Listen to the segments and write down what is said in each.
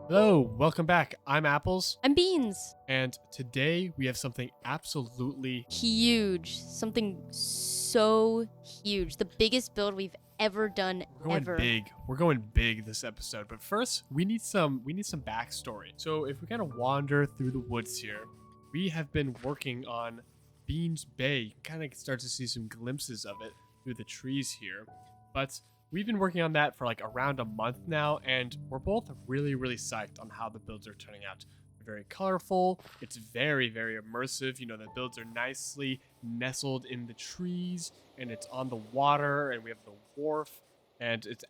Hello, welcome back. I'm Apples, I'm Beans. and today we have something absolutely Huge. Something so huge. The biggest build we've ever done we're going ever. big. We're going big this episode. But first, we need some backstory. So if we kind of wander through the woods here, we have been working on Beans Bay. Kind of start to see some glimpses of it through the trees here. But we've been working on that for like around a month now, and we're both really, really psyched on how the builds are turning out. They're very colorful. It's very, very immersive. You know, the builds are nicely nestled in the trees, and it's on the water, and we have the wharf, and it's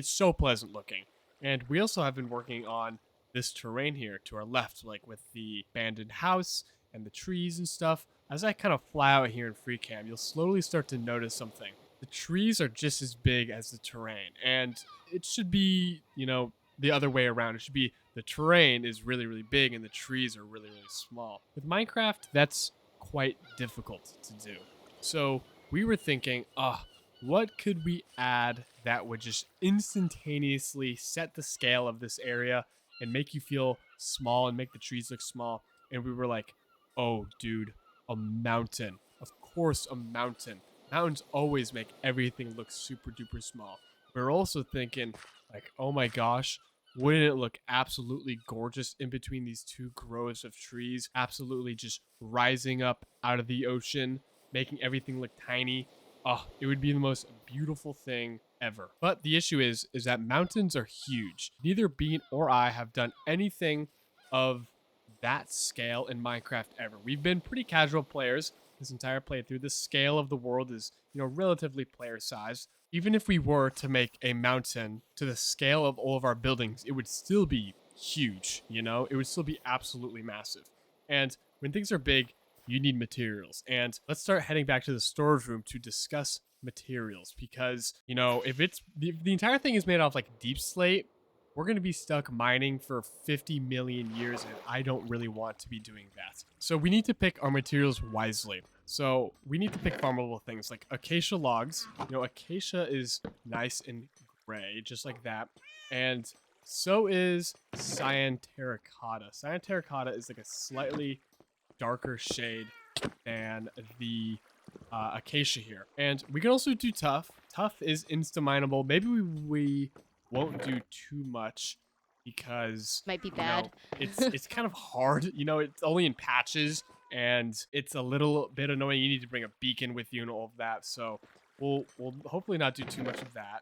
so pleasant looking. And we also have been working on this terrain here to our left, like with the abandoned house and the trees and stuff. As I kind of fly out here in free cam, you'll slowly start to notice something. The trees are just as big as the terrain, and it should be, the other way around. It should be the terrain is really, really big and the trees are really, really small. With Minecraft, that's quite difficult to do. So we were thinking, what could we add that would just instantaneously set the scale of this area and make you feel small and make the trees look small? And we were like, oh, dude, a mountain. Of course, a mountain. Mountains always make everything look super duper small. We're also thinking, like, oh my gosh, wouldn't it look absolutely gorgeous in between these two groves of trees, absolutely just rising up out of the ocean, making everything look tiny? Oh, it would be the most beautiful thing ever. But the issue is that mountains are huge. Neither Bean or I have done anything of that scale in Minecraft ever. We've been pretty casual players this entire playthrough. The scale of the world is, relatively player sized. Even if we were to make a mountain to the scale of all of our buildings, it would still be huge, It would still be absolutely massive. And when things are big, you need materials. And let's start heading back to the storage room to discuss materials because, if it's the entire thing is made off like deep slate, we're going to be stuck mining for 50 million years, and I don't really want to be doing that. So we need to pick our materials wisely. So we need to pick farmable things like acacia logs. Acacia is nice and gray, just like that. And so is cyan terracotta. Cyan terracotta is like a slightly darker shade than the acacia here. And we can also do tough. Tough is insta-mineable. Maybe we won't do too much because Might be bad. it's kind of hard. It's only in patches and it's a little bit annoying. You need to bring a beacon with you and all of that. So we'll hopefully not do too much of that.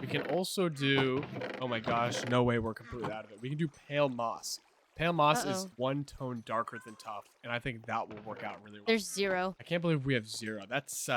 We can also do, oh my gosh, no way we're completely out of it. We can do pale moss. Pale moss is one tone darker than tough, and I think that will work out really well. There's 0. I can't believe we have 0. That's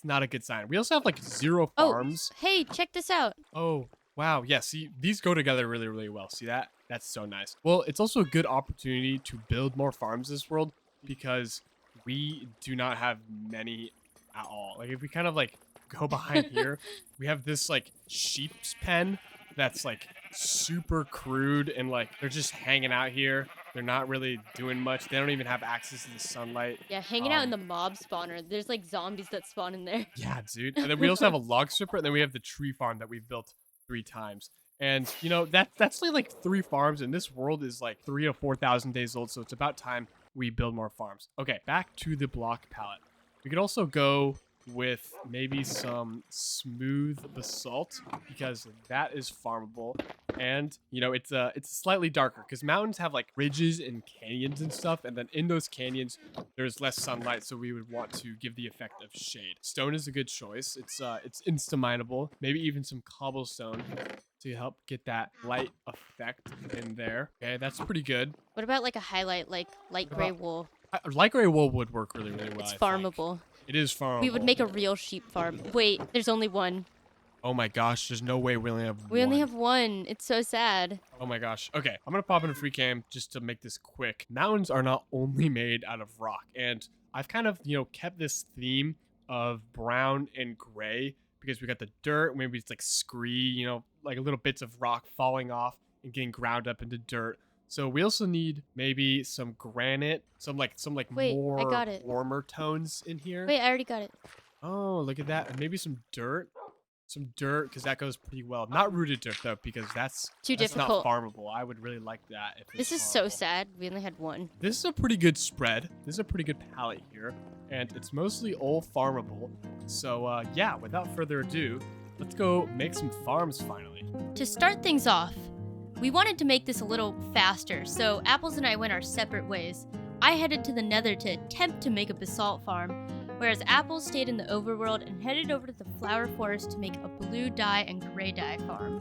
not a good sign. We also have like 0 farms. Oh, hey, check this out. Oh, wow. Yeah, see, these go together really, really well. See that? That's so nice. Well, it's also a good opportunity to build more farms this world because we do not have many at all. Like, if we kind of like go behind here, we have this like sheep's pen that's like super crude and like they're just hanging out here. They're not really doing much. They don't even have access to the sunlight. Yeah, hanging out in the mob spawner. There's like zombies that spawn in there. Yeah, dude. And then we also have a log stripper, and then we have the tree farm that we've built 3 times. And that's like 3 farms, and this world is like 3 or 4,000 days old, so it's about time we build more farms. Okay, back to the block palette. We could also go with maybe some smooth basalt because that is farmable, and it's slightly darker because mountains have like ridges and canyons and stuff, and then in those canyons there's less sunlight, so we would want to give the effect of shade. Stone is a good choice. It's insta-mineable. Maybe even some cobblestone to help get that light effect in there. Okay, that's pretty good. What about like a highlight, like light gray wool? Light gray wool would work really, really well. It's farmable. It is farmable. We would make a real sheep farm. Wait, there's only one. Oh my gosh, there's no way we only have one. We only have one. It's so sad. Oh my gosh. Okay, I'm gonna pop in a free cam just to make this quick. Mountains are not only made out of rock, and I've kind of, kept this theme of brown and gray because we got the dirt, maybe it's like scree, like little bits of rock falling off and getting ground up into dirt. So we also need maybe some granite, some Wait, more I got it. warmer tones in here. Wait, I already got it. Oh, look at that. And maybe some dirt. some dirt because that goes pretty well. Not rooted dirt though, because that's not difficult. farmable. I would really like that if This it's is so farmable. sad. We only had one. This is a pretty good spread. This is a pretty good palette here, and it's mostly all farmable. So yeah, without further ado, let's go make some farms finally. To start things off, we wanted to make this a little faster, so Apples and I went our separate ways. I headed to the Nether to attempt to make a basalt farm, whereas Apples stayed in the overworld and headed over to the flower forest to make a blue dye and gray dye farm.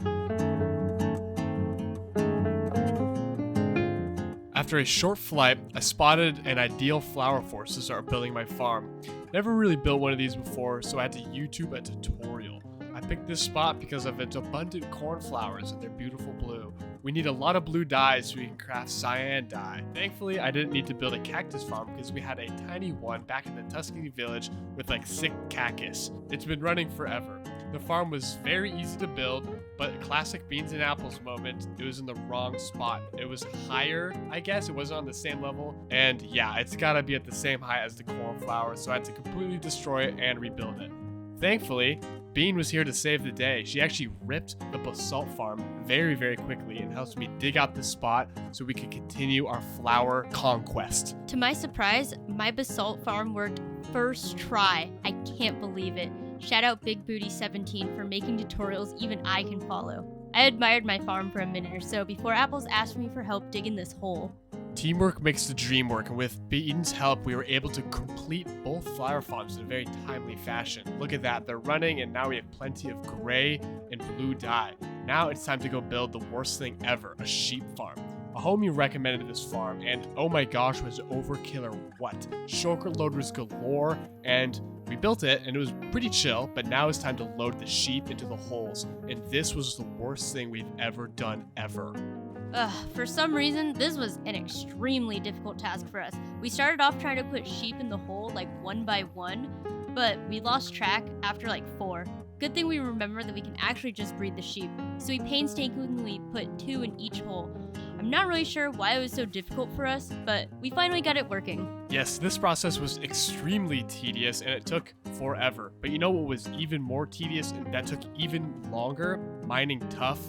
After a short flight, I spotted an ideal flower forest to start building my farm. Never really built one of these before, so I had to YouTube a tutorial. I picked this spot because of its abundant cornflowers and their beautiful blue. We need a lot of blue dyes so we can craft cyan dye. Thankfully, I didn't need to build a cactus farm because we had a tiny one back in the Tuscany village with like sick cactus. It's been running forever. The farm was very easy to build, but a classic beans and apples moment, it was in the wrong spot. It was higher, I guess. It wasn't on the same level. And yeah, it's gotta be at the same height as the cornflower, so I had to completely destroy it and rebuild it. Thankfully, Bean was here to save the day. She actually ripped the basalt farm very, very quickly and helped me dig out the spot so we could continue our flower conquest. To my surprise, my basalt farm worked first try. I can't believe it. Shout out Big Booty 17 for making tutorials even I can follow. I admired my farm for a minute or so before Apples asked me for help digging this hole. Teamwork makes the dream work, and with Bean's help, we were able to complete both flower farms in a very timely fashion. Look at that, they're running, and now we have plenty of gray and blue dye. Now it's time to go build the worst thing ever, a sheep farm. A homie recommended this farm, and oh my gosh, was it overkill or what? Shulker loaders galore, and we built it, and it was pretty chill, but now it's time to load the sheep into the holes, and this was the worst thing we've ever done ever. For some reason, this was an extremely difficult task for us. We started off trying to put sheep in the hole like one by one, but we lost track after like 4. Good thing we remember that we can actually just breed the sheep, so we painstakingly put 2 in each hole. I'm not really sure why it was so difficult for us, but we finally got it working. Yes, this process was extremely tedious and it took forever. But you know what was even more tedious and that took even longer? Mining tough.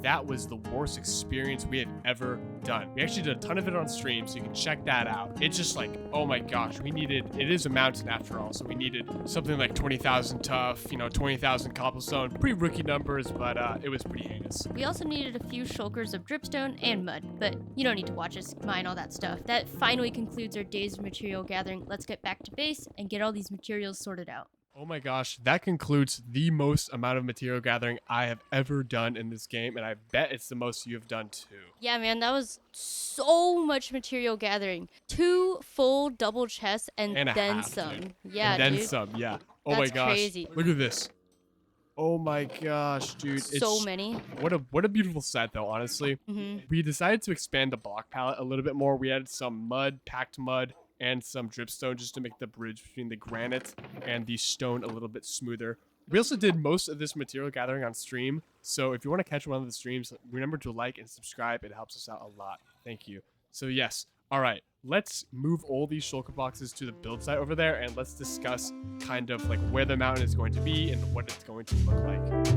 That was the worst experience we had ever done. We actually did a ton of it on stream, so you can check that out. It's just like, oh my gosh, it is a mountain after all, so we needed something like 20,000 tough, 20,000 cobblestone. Pretty rookie numbers, but it was pretty heinous. We also needed a few shulkers of dripstone and mud, but you don't need to watch us mine all that stuff. That finally concludes our days of material gathering. Let's get back to base and get all these materials sorted out. Oh my gosh, that concludes the most amount of material gathering I have ever done in this game, and I bet it's the most you have done too. Yeah, man, that was so much material gathering. 2 full double chests and a then half, some. dude. Yeah, and then dude. some, yeah. Oh That's my gosh. crazy. Look at this. Oh my gosh, dude. So many. What a beautiful set though, honestly. Mm-hmm. We decided to expand the block palette a little bit more. We added some mud, packed mud, and some dripstone just to make the bridge between the granite and the stone a little bit smoother. We also did most of this material gathering on stream, so if you want to catch one of the streams, remember to like and subscribe. It helps us out a lot. Thank you. So yes, all right, let's move all these shulker boxes to the build site over there, and let's discuss kind of like where the mountain is going to be and what it's going to look like.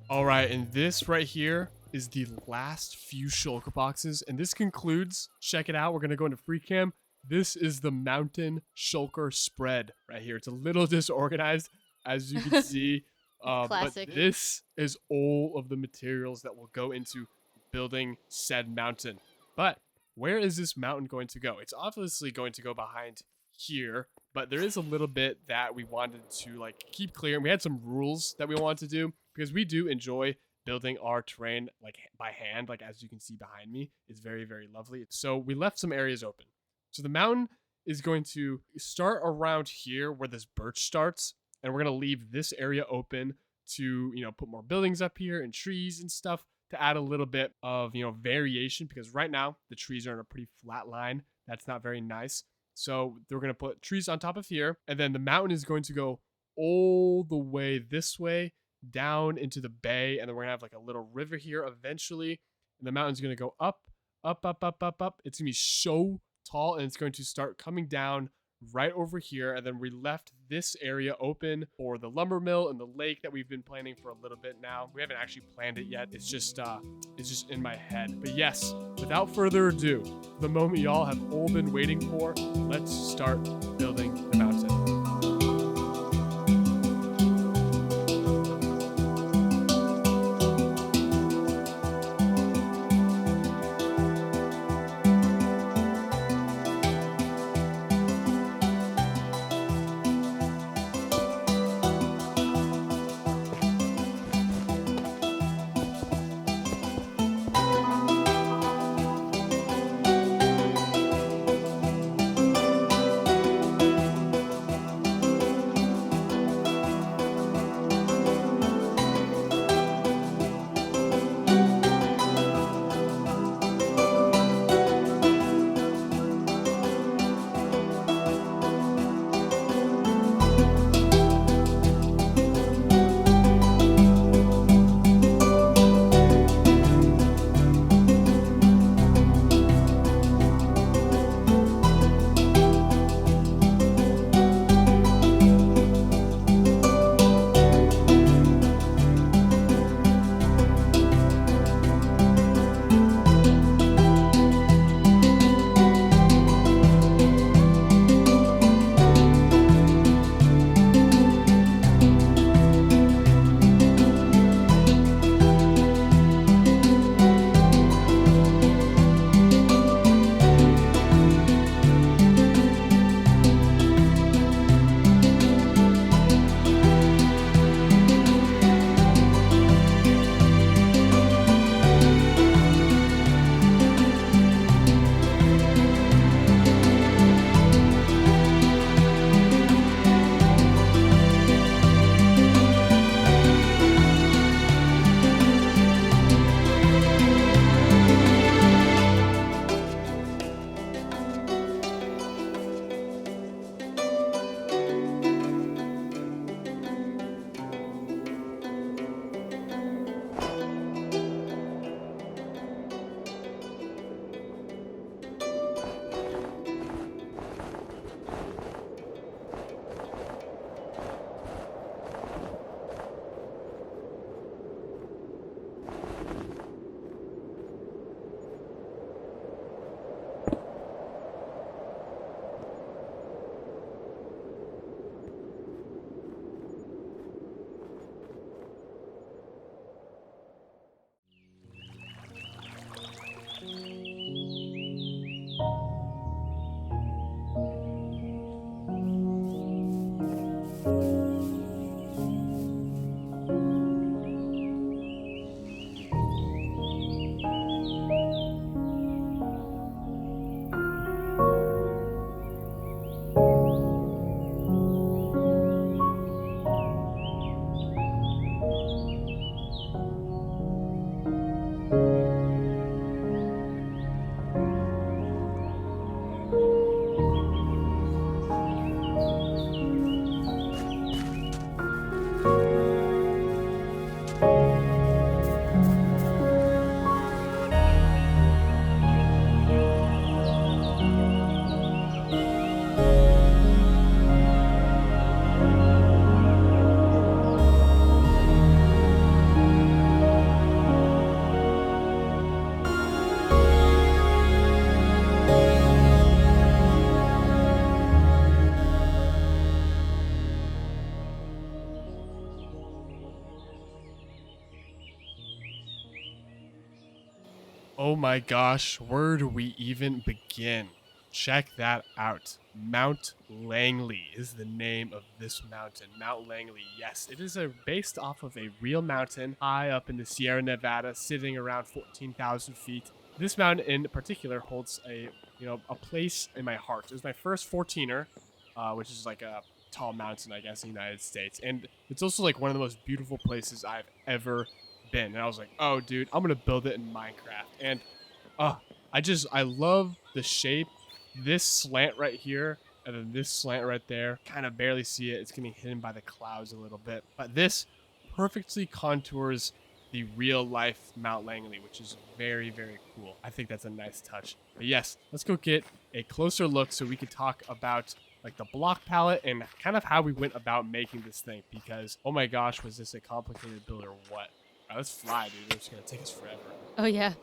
Alright, and this right here is the last few shulker boxes, and this concludes, check it out, we're going to go into free cam. This is the mountain shulker spread right here. It's a little disorganized, as you can see, but Classic. this is all of the materials that will go into building said mountain. But where is this mountain going to go? It's obviously going to go behind here, but there is a little bit that we wanted to like keep clear, and we had some rules that we wanted to do because we do enjoy building our terrain like by hand. Like as you can see behind me, it's very, very lovely. So we left some areas open. So the mountain is going to start around here where this birch starts, and we're going to leave this area open to, put more buildings up here and trees and stuff to add a little bit of, variation, because right now the trees are in a pretty flat line. That's not very nice. So we're going to put trees on top of here, and then the mountain is going to go all the way this way down into the bay, and then we're going to have like a little river here eventually, and the mountain's going to go up, up, up, up, up, up. It's going to be so tall, and it's going to start coming down right over here. And then we left this area open for the lumber mill and the lake that we've been planning for a little bit now. We haven't actually planned it yet. It's just in my head. But yes, without further ado, the moment y'all have all been waiting for, let's start building the mountain. Oh my gosh, where do we even begin? Check that out. Mount Langley is the name of this mountain. Mount Langley, yes, it is based off of a real mountain high up in the Sierra Nevada, sitting around 14,000 feet. This mountain in particular holds a place in my heart. It was my first 14er, which is like a tall mountain, I guess, in the United States. And it's also like one of the most beautiful places I've ever been. And I was like, oh, dude, I'm going to build it in Minecraft. And I love the shape. This slant right here and then this slant right there. Kind of barely see it. It's getting hidden by the clouds a little bit. But this perfectly contours the real life Mount Langley, which is very, very cool. I think that's a nice touch. But yes, let's go get a closer look so we can talk about like the block palette and kind of how we went about making this thing, because oh my gosh, was this a complicated build or what? All right, let's fly, dude. It's gonna take us forever. Oh yeah.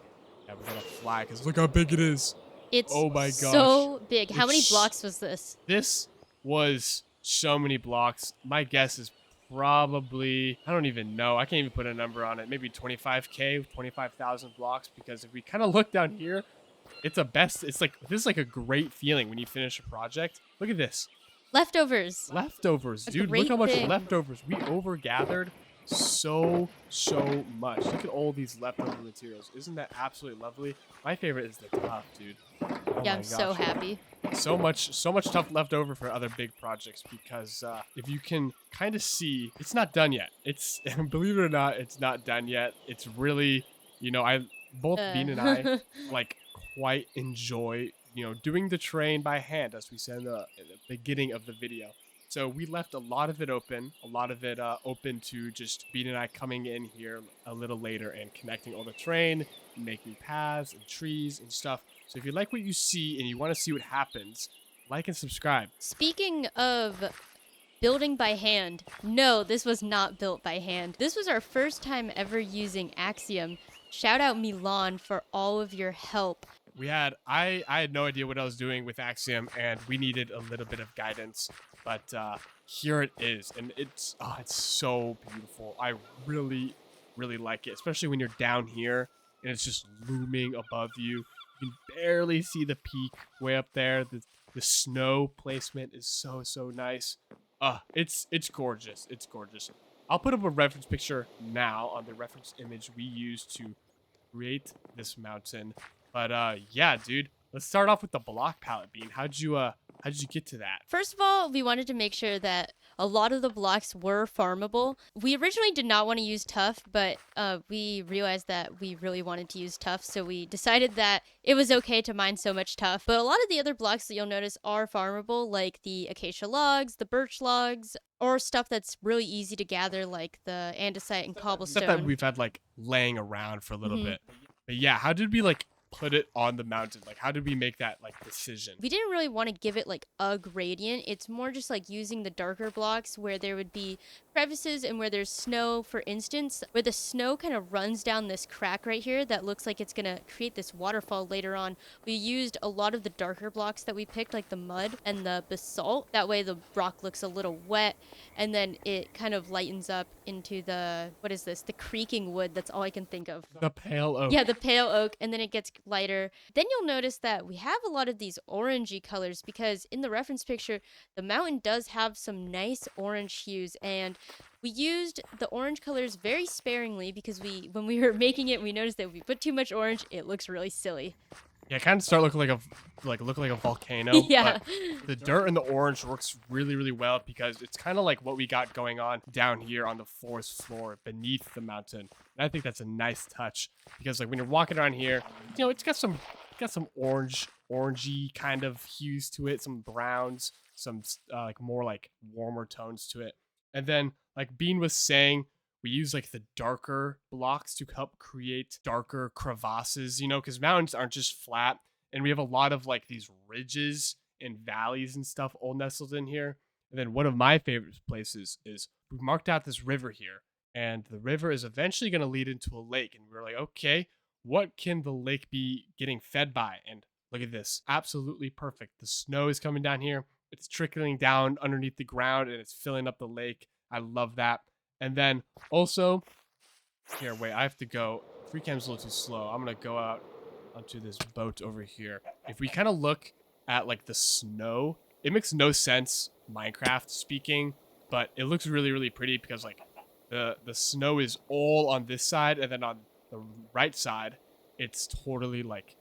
Yeah, we're gonna fly because look how big it is. It's oh my gosh, so big. How many blocks was this? This was so many blocks. My guess is probably, I don't even know. I can't even put a number on it. Maybe 25K, 25,000 blocks, because if we kind of look down here, it's like, this is like a great feeling when you finish a project. Look at this. Leftovers. Leftovers, dude. Look how much leftovers. We overgathered so much. Look at all these leftover materials. Isn't that absolutely lovely? My favorite is the top, dude. Oh yeah, I'm so happy. So much stuff left over for other big projects, because if you can kind of see, it's not done yet. It's believe it or not, it's not done yet. It's really, both Bean and I like quite enjoy, doing the terrain by hand, as we said in the beginning of the video. So we left a lot of it open, open to just Bean and I coming in here a little later and connecting all the terrain, making paths and trees and stuff. So if you like what you see and you want to see what happens, like and subscribe. Speaking of building by hand, no, this was not built by hand. This was our first time ever using Axiom. Shout out Milan for all of your help. I had no idea what I was doing with Axiom, and we needed a little bit of guidance, but here it is, and it's so beautiful. I really like it, especially when you're down here and it's just looming above you. You can barely see the peak way up there. The snow placement is so nice. It's gorgeous. It's gorgeous. I'll put up a reference picture now on the reference image we used to create this mountain. But yeah, dude, let's start off with the block palette, Bean. How'd you get to that? First of all, we wanted to make sure that a lot of the blocks were farmable. We originally did not want to use tuff, but we realized that we really wanted to use tuff, so we decided that it was okay to mine so much tuff. But a lot of the other blocks that you'll notice are farmable, like the acacia logs, the birch logs, or stuff that's really easy to gather, like the andesite and cobblestone. Stuff that we've had like laying around for a little bit. But yeah, how did we like put it on the mountain? Like, how did we make that like decision? We didn't really want to give it like a gradient. It's more just like using the darker blocks where there would be crevices and where there's snow, for instance, where the snow kind of runs down this crack right here that looks like it's gonna create this waterfall later on. We used a lot of the darker blocks that we picked, like the mud and the basalt. That way the rock looks a little wet, and then it kind of lightens up into the, what is this? The creaking wood. That's all I can think of. The pale oak. Yeah, the pale oak, and then it gets lighter. Then you'll notice that we have a lot of these orangey colors, because in the reference picture, the mountain does have some nice orange hues, and we used the orange colors very sparingly because when we were making it, we noticed that if we put too much orange, it looks really silly. Yeah, kind of start looking like a volcano. Yeah. But the dirt and the orange works really well, because it's kind of like what we got going on down here on the forest floor beneath the mountain. And I think that's a nice touch, because like when you're walking around here, it's got some orangey kind of hues to it, some browns, some like more like warmer tones to it. And then like Bean was saying, we use like the darker blocks to help create darker crevasses, because mountains aren't just flat, and we have a lot of like these ridges and valleys and stuff all nestled in here. And then one of my favorite places is we marked out this river here, and the river is eventually going to lead into a lake. And we're like, okay, what can the lake be getting fed by? And look at this, absolutely perfect. The snow is coming down here. It's trickling down underneath the ground, and it's filling up the lake. I love that. And then also, here, wait, I have to go. Free cam's a little too slow. I'm going to go out onto this boat over here. If we kind of look at like the snow, it makes no sense, Minecraft speaking, but it looks really pretty, because like the snow is all on this side, and then on the right side, it's totally like,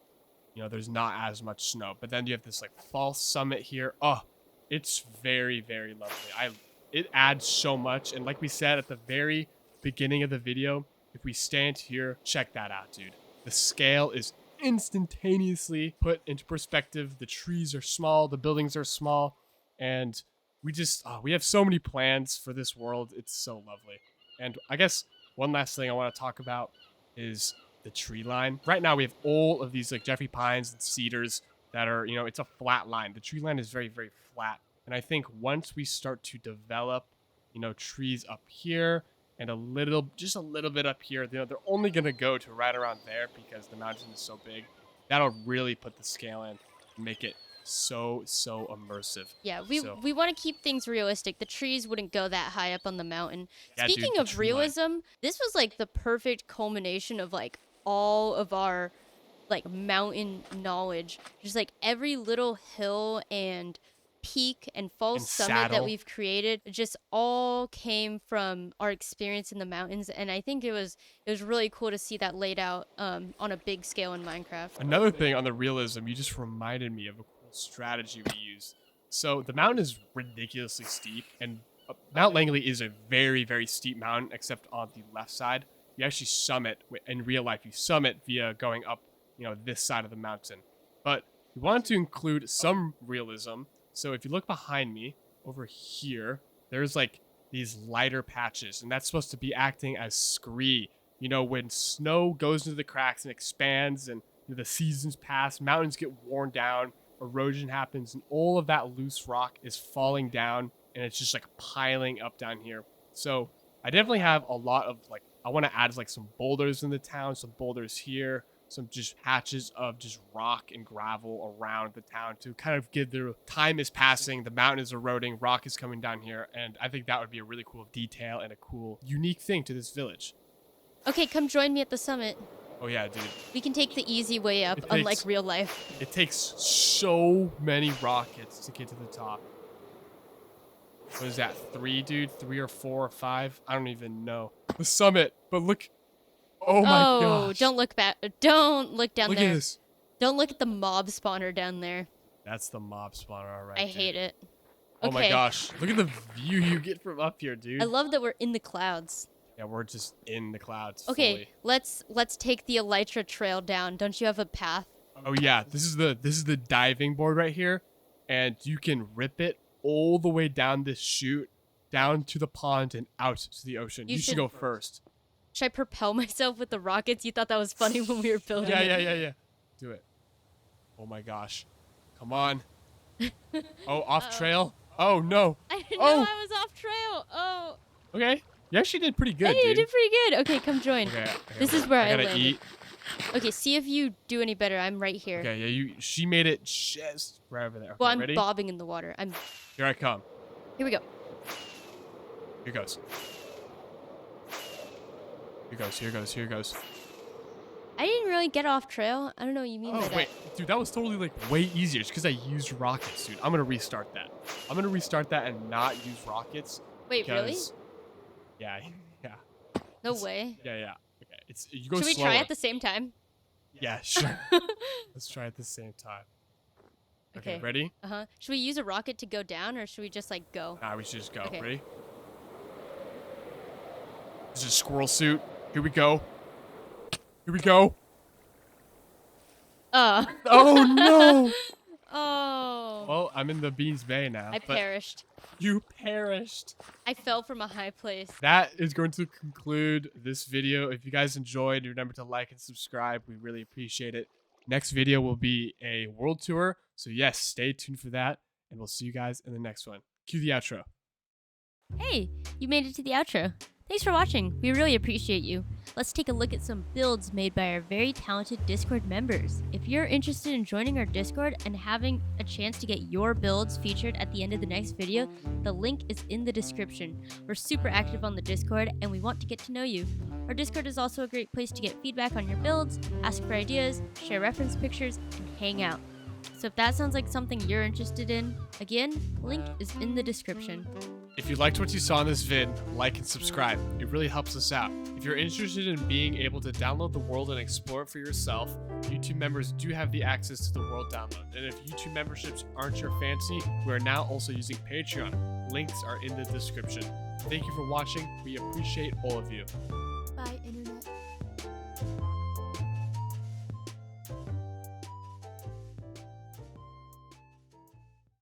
there's not as much snow. But then you have this like false summit here. Oh, it's very lovely. It adds so much. And like we said at the very beginning of the video, if we stand here, check that out, dude. The scale is instantaneously put into perspective. The trees are small, the buildings are small, and we have so many plans for this world. It's so lovely. And I guess one last thing I want to talk about is the tree line. Right now we have all of these like Jeffrey pines and cedars that are, it's a flat line. The tree line is very, very flat. And I think once we start to develop, trees up here and just a little bit up here, they're only going to go to right around there because the mountain is so big. That'll really put the scale in and make it so immersive. Yeah, we want to keep things realistic. The trees wouldn't go that high up on the mountain. Yeah, Speaking dude, of realism, this was like the perfect culmination of like all of our like mountain knowledge. Just like every little hill and peak and false summit that we've created just all came from our experience in the mountains, and I think it was really cool to see that laid out on a big scale in Minecraft. Another thing on the realism, you just reminded me of a cool strategy we use. So the mountain is ridiculously steep, and Mount Langley is a very, very steep mountain, except on the left side. You actually summit in real life. You summit via going up, this side of the mountain. But we wanted to include some realism. So if you look behind me over here, there's like these lighter patches, and that's supposed to be acting as scree. When snow goes into the cracks and expands and the seasons pass, mountains get worn down, erosion happens, and all of that loose rock is falling down, and it's just like piling up down here. So I definitely have a lot of I want to add like some boulders in the town, some boulders here, some just patches of just rock and gravel around the town to kind of give the time is passing, the mountain is eroding, rock is coming down here, and I think that would be a really cool detail and a cool, unique thing to this village. Okay, come join me at the summit. Oh yeah, dude. We can take the easy way up, unlike real life. It takes so many rockets to get to the top. What is that, 3, dude? 3 or 4 or 5? I don't even know. The summit, but look. Oh my gosh. Don't look back. Don't look down there. Look at this. Don't look at the mob spawner down there. That's the mob spawner, all right. I hate it. Okay. Oh my gosh. Look at the view you get from up here, dude. I love that we're in the clouds. Yeah, we're just in the clouds. Okay, fully. let's take the Elytra trail down. Don't you have a path? Oh yeah, this is the diving board right here, and you can rip it all the way down this chute, down to the pond and out to the ocean. You should go first. Should I propel myself with the rockets? You thought that was funny when we were building it? Yeah. Do it. Oh my gosh. Come on. Oh, off trail? Oh, no. I didn't know I was off trail. Oh. Okay. You actually did pretty good, Hey, dude. you did pretty good. Okay, come join. Okay, this is where I gotta landed. eat. Okay, see if you do any better. I'm right here. Okay, yeah, she made it just right over there. Okay, well, I'm ready? bobbing in the water. Here I come. Here we go. Here goes. Here goes. I didn't really get off trail. I don't know what you mean by that. Oh, wait. Dude, that was totally, way easier. Just because I used rockets, dude. I'm going to restart that. I'm going to restart that and not use rockets. Wait, really? Yeah. No way. Yeah. Okay. You go Should we slower. try at the same time? Yeah, sure. Let's try at the same time. Okay, ready? Uh-huh. Should we use a rocket to go down, or should we just, go? Nah, we should just go. Okay. Ready? This is a squirrel suit. Here we go. Oh no! Oh. Well, I'm in the Beehns Bay now. I perished. You perished. I fell from a high place. That is going to conclude this video. If you guys enjoyed, remember to like and subscribe. We really appreciate it. Next video will be a world tour. So yes, stay tuned for that. And we'll see you guys in the next one. Cue the outro. Hey, you made it to the outro. Thanks for watching. We really appreciate you. Let's take a look at some builds made by our very talented Discord members. If you're interested in joining our Discord and having a chance to get your builds featured at the end of the next video, the link is in the description. We're super active on the Discord and we want to get to know you. Our Discord is also a great place to get feedback on your builds, ask for ideas, share reference pictures, and hang out. So if that sounds like something you're interested in, again, link is in the description. If you liked what you saw in this vid, like and subscribe. It really helps us out. If you're interested in being able to download the world and explore it for yourself, YouTube members do have the access to the world download. And if YouTube memberships aren't your fancy, we are now also using Patreon. Links are in the description. Thank you for watching. We appreciate all of you. Bye, internet.